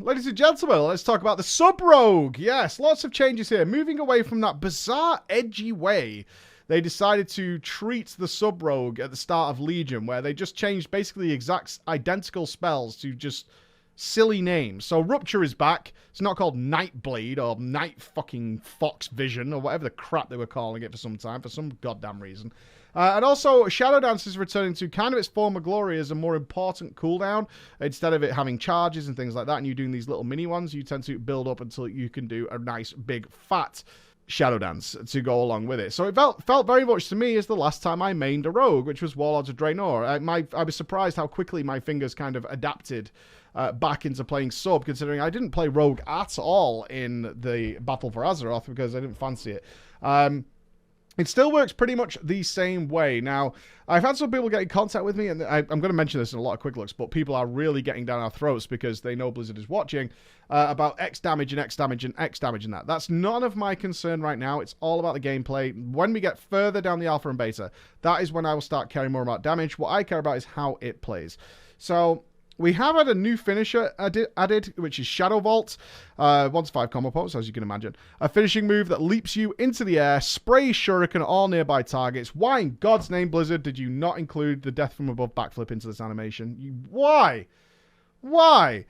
Ladies and gentlemen, let's talk about the sub-rogue. Yes, lots of changes here. Moving away from that bizarre, edgy way they decided to treat the sub-rogue at the start of Legion, where they just changed basically the exact identical spells to just silly names. So Rupture is back. It's not called Nightblade or Night fucking Fox Vision or whatever the crap they were calling it for some time, for some goddamn reason. And also, Shadowlands is returning to kind of its former glory as a more important cooldown. Instead of it having charges and things like that, and you doing these little mini ones, you tend to build up until you can do a nice, big, fat Shadow Dance to go along with it. So it felt very much to me as the last time I mained a rogue, which was Warlords of Draenor. I was surprised how quickly my fingers kind of adapted back into playing sub, considering I didn't play rogue at all in the Battle for Azeroth because I didn't fancy it. It still works pretty much the same way. Now, I've had some people get in contact with me, and I'm going to mention this in a lot of quick looks, but people are really getting down our throats because they know Blizzard is watching about X damage and X damage and X damage and that. That's none of my concern right now. It's all about the gameplay. When we get further down the alpha and beta, that is when I will start caring more about damage. What I care about is how it plays. So we have had a new finisher added, which is Shadow Vault. 1-5 combo points, as you can imagine. A finishing move that leaps you into the air, sprays shuriken at all nearby targets. Why in God's name, Blizzard, did you not include the death from above backflip into this animation? Why? Why?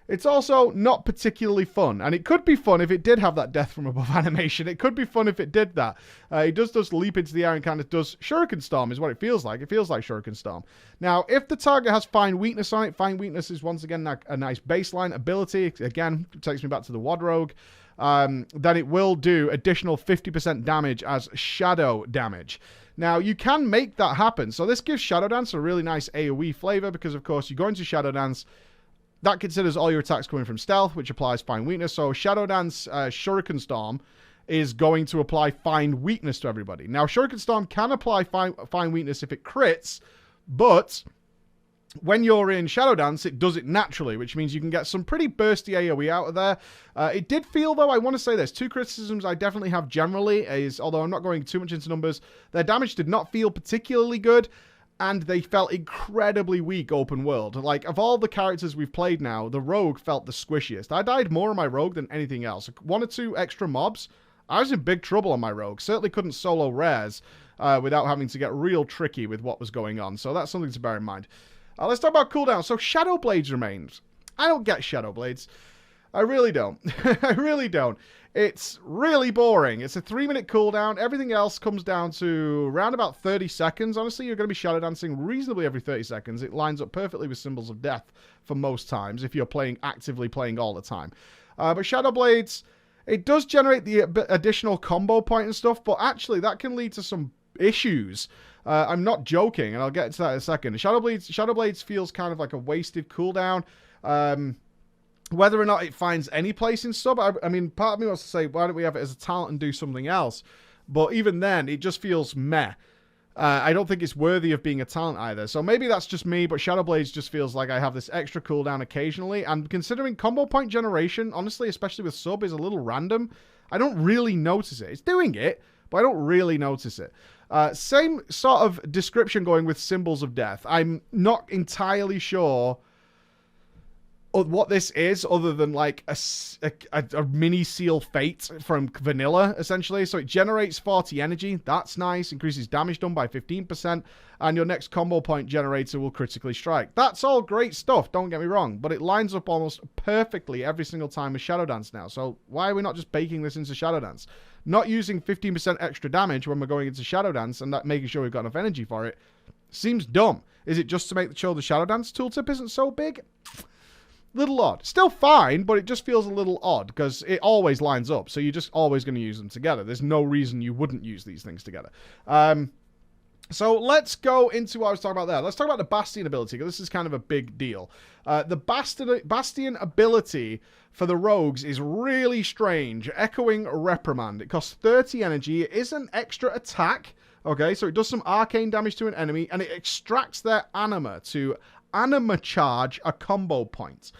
It's also not particularly fun, and it could be fun if it did have that death from above animation. It could be fun if it did that. It does leap into the air and kind of does Shuriken Storm is what it feels like. It feels like Shuriken Storm. Now, if the target has Find Weakness on it, Find Weakness is once again a nice baseline ability. Again, it takes me back to the WoD Rogue. Then it will do additional 50% damage as shadow damage. Now, you can make that happen. So this gives Shadow Dance a really nice AoE flavor because, of course, you go into Shadow Dance. That considers all your attacks coming from stealth, which applies Find Weakness. So Shadow Dance Shuriken Storm is going to apply Find Weakness to everybody. Now, Shuriken Storm can apply Find Weakness if it crits, but when you're in Shadow Dance, it does it naturally, which means you can get some pretty bursty AoE out of there. It did feel, though, I want to say this, two criticisms I definitely have generally is, although I'm not going too much into numbers, their damage did not feel particularly good. And they felt incredibly weak open world. Like, of all the characters we've played now, the Rogue felt the squishiest. I died more on my Rogue than anything else. 1 or 2 extra mobs, I was in big trouble on my Rogue. Certainly couldn't solo rares without having to get real tricky with what was going on. So that's something to bear in mind. Let's talk about cooldown. So Shadow Blades remains. I don't get Shadow Blades. I really don't. I really don't. It's really boring. It's a 3-minute cooldown. Everything else comes down to around about 30 seconds. Honestly, you're going to be shadow dancing reasonably every 30 seconds. It lines up perfectly with Symbols of Death for most times if you're actively playing all the time. But Shadow Blades, it does generate the additional combo point and stuff, but actually that can lead to some issues. I'm not joking, and I'll get into that in a second. Shadow Blades feels kind of like a wasted cooldown. Whether or not it finds any place in sub, I mean, part of me wants to say, why don't we have it as a talent and do something else? But even then, it just feels meh. I don't think it's worthy of being a talent either. So maybe that's just me, but Shadow Blades just feels like I have this extra cooldown occasionally. And considering combo point generation, honestly, especially with sub, is a little random, I don't really notice it. It's doing it, but I don't really notice it. Same sort of description going with Symbols of Death. I'm not entirely sure what this is, other than like a mini seal fate from vanilla, essentially. So it generates 40 energy. That's nice. Increases damage done by 15%. And your next combo point generator will critically strike. That's all great stuff, don't get me wrong. But it lines up almost perfectly every single time with Shadow Dance now. So why are we not just baking this into Shadow Dance? Not using 15% extra damage when we're going into Shadow Dance and making sure we've got enough energy for it seems dumb. Is it just to make sure the Shadow Dance tooltip isn't so big? Little odd. Still fine, but it just feels a little odd because it always lines up. So you're just always going to use them together. There's no reason you wouldn't use these things together. So let's go into what I was talking about there. Let's talk about the Bastion ability, because this is kind of a big deal. The Bastion ability for the rogues is really strange. Echoing Reprimand. It costs 30 energy. It is an extra attack. Okay, so it does some arcane damage to an enemy, and it extracts their anima to Anima Charge a combo point.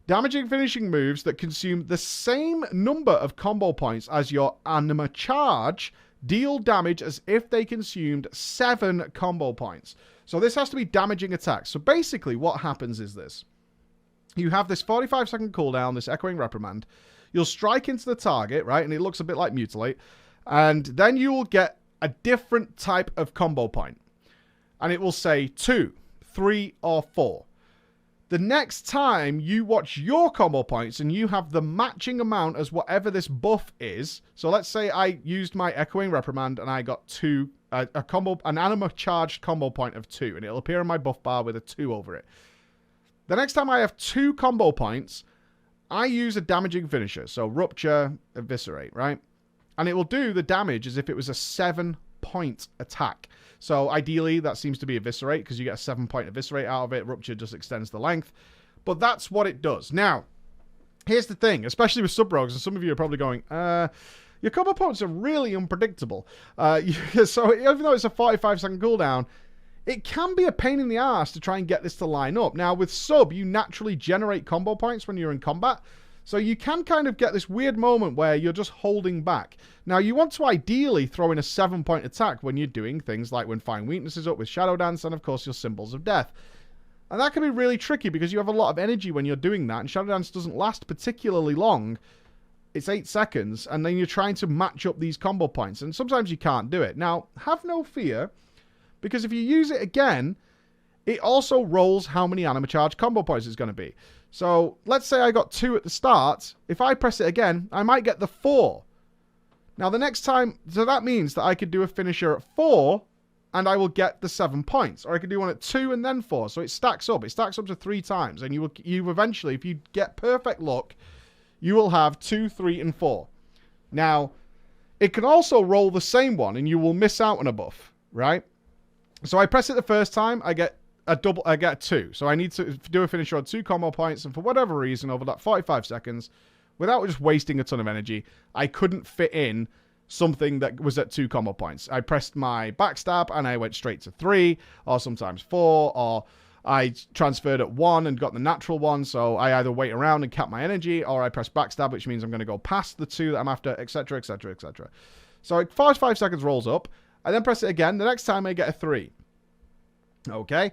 Damaging finishing moves that consume the same number of combo points as your Anima Charge deal damage as if they consumed 7 combo points. So this has to be damaging attacks. So basically what happens is this. you have this 45-second cooldown, this Echoing Reprimand. You'll strike into the target, right? And it looks a bit like Mutilate. And then you will get a different type of combo point. And it will say 2, 3, or 4. The next time you watch your combo points and you have the matching amount as whatever this buff is. So let's say I used my Echoing Reprimand and I got 2, an anima charged combo point of 2. And it'll appear in my buff bar with a 2 over it. The next time I have 2 combo points, I use a damaging finisher. So Rupture, Eviscerate, right? And it will do the damage as if it was a 7-point attack. So ideally, that seems to be Eviscerate because you get a 7-point Eviscerate out of it. Rupture just extends the length. But that's what it does. Now, here's the thing, especially with sub-rogues, and some of you are probably going, your combo points are really unpredictable. So even though it's a 45-second cooldown, it can be a pain in the ass to try and get this to line up. Now, with sub, you naturally generate combo points when you're in combat. So you can kind of get this weird moment where you're just holding back. Now, you want to ideally throw in a 7-point attack when you're doing things like when Find Weaknesses up with Shadowlands and, of course, your Symbols of Death. And that can be really tricky because you have a lot of energy when you're doing that. And Shadowlands doesn't last particularly long. It's 8 seconds. And then you're trying to match up these combo points. And sometimes you can't do it. Now, have no fear. Because if you use it again, it also rolls how many anima charge combo points it's going to be. So let's say I got 2 at the start. If I press it again, I might get the 4. Now the next time, so that means that I could do a finisher at 4 and I will get the 7 points. Or I could do one at 2 and then 4. So it stacks up. It stacks up to 3 times. And you eventually, if you get perfect luck, you will have 2, 3, and 4. Now, it can also roll the same one and you will miss out on a buff, right? So I press it the first time, I get a 2. So I need to do a finisher on 2 combo points, and for whatever reason, over that 45 seconds, without just wasting a ton of energy, I couldn't fit in something that was at 2 combo points. I pressed my backstab and I went straight to 3, or sometimes 4, or I transferred at 1 and got the natural one, so I either wait around and cap my energy, or I press backstab, which means I'm going to go past the 2 that I'm after, etc, etc, etc. So 45 seconds rolls up. I then press it again. The next time I get a 3. Okay.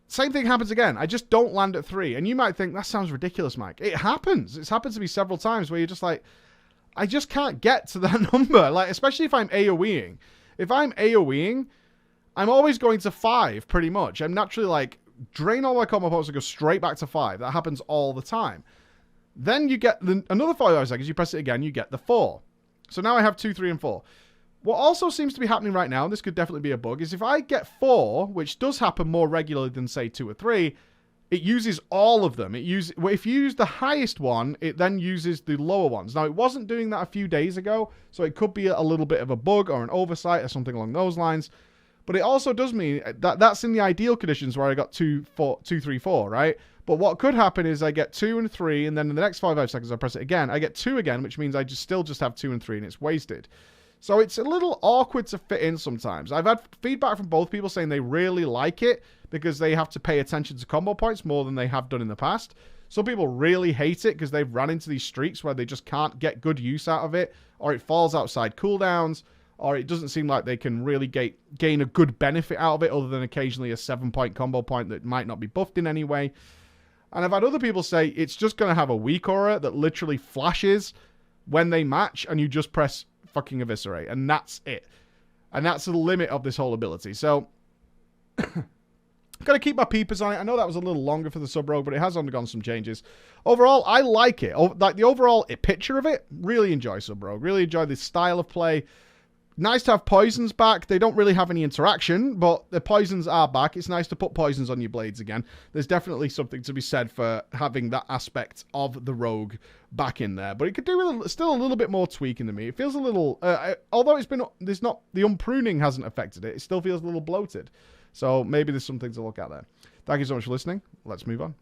Same thing happens again. I just don't land at 3. And you might think, that sounds ridiculous, Mike. It happens. It's happened to me several times where you're just like, I just can't get to that number. Like, especially if I'm AoEing. If I'm AoEing, I'm always going to 5, pretty much. I'm naturally like, drain all my combo points and go straight back to 5. That happens all the time. Then you get another 45 seconds. You press it again, you get the 4. So now I have 2, 3, and 4. What also seems to be happening right now, and this could definitely be a bug, is if I get 4, which does happen more regularly than, say, 2 or 3, it uses all of them. If you use the highest one, it then uses the lower ones. Now, it wasn't doing that a few days ago, so it could be a little bit of a bug or an oversight or something along those lines. But it also does mean that that's in the ideal conditions where I got 2, 3, 4, right? But what could happen is I get 2 and 3, and then in the next 5 seconds I press it again. I get 2 again, which means I still just have 2 and 3, and it's wasted. So it's a little awkward to fit in sometimes. I've had feedback from both people saying they really like it because they have to pay attention to combo points more than they have done in the past. Some people really hate it because they've run into these streaks where they just can't get good use out of it, or it falls outside cooldowns, or it doesn't seem like they can really gain a good benefit out of it other than occasionally a 7-point combo point that might not be buffed in any way. And I've had other people say it's just going to have a weak aura that literally flashes when they match and you just press fucking Eviscerate, and that's it. And that's the limit of this whole ability. So, gotta keep my peepers on it. I know that was a little longer for the sub-rogue, but it has undergone some changes. Overall, I like it. Like the overall picture of it, really enjoy sub-rogue. Really enjoy this style of play. Nice to have poisons back. They don't really have any interaction, but the poisons are back. It's nice to put poisons on your blades again. There's definitely something to be said for having that aspect of the rogue back in there. But it could do with still a little bit more tweaking to me. It feels a little, although the unpruning hasn't affected it, it still feels a little bloated. So maybe there's something to look at there. Thank you so much for listening. Let's move on.